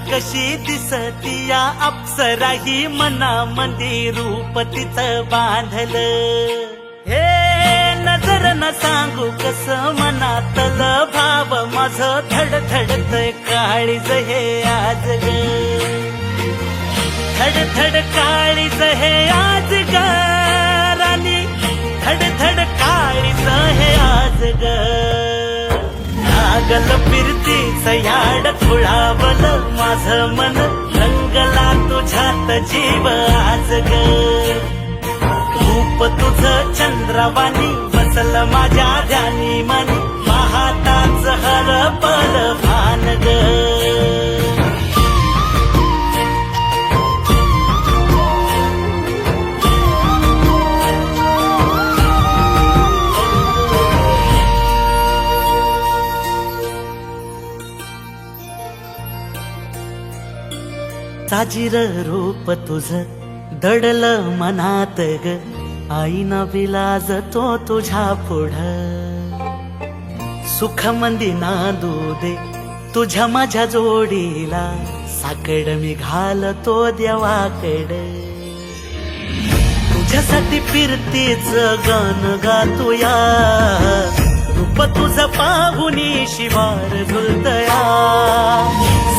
कशी दिसती या अप्सरा ही मनामध्ये रूप तिचं बांधलं. हे नजर न सांगू कस मनातल भाव माझं धडधडतय काळीज हे आज ग. धडधड काळीज हे आज ग राणी, धडधड काळीज हे आज ग. लागल फिरतीच याड खुळावलं माझं मन, रंगला तुझ्यात जीव आज ग. रूप तुझं चंद्रवाणी बसल माझ्या ध्यानी मनी, पाहताच हरपल भान ग. साजीर रूप तुझं दडलं मनात ग, आईना विलाज तो तुझ्या पुढं. सुख मंदी नांदू दे तुझ्या माझ्या जोडीला, साकड मी घालतो देवाकड. तुझ्यासाठी फिरतीच गाण गातोया, रूप तुझं पाहुनी शिवार झुलतया.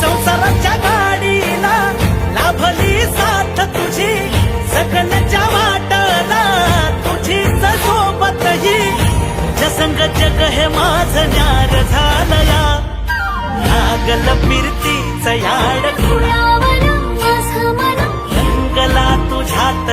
संसाराच्या गाडीला लाभली साथ तुझी, सगळ्यांच्या वाटला तुझीच सोबत ही. तुझ्या संग जग हे माझं न्यार झालया, लागल फिरतीच याड खुळावलं माझं मन, रंगला तुझ्यात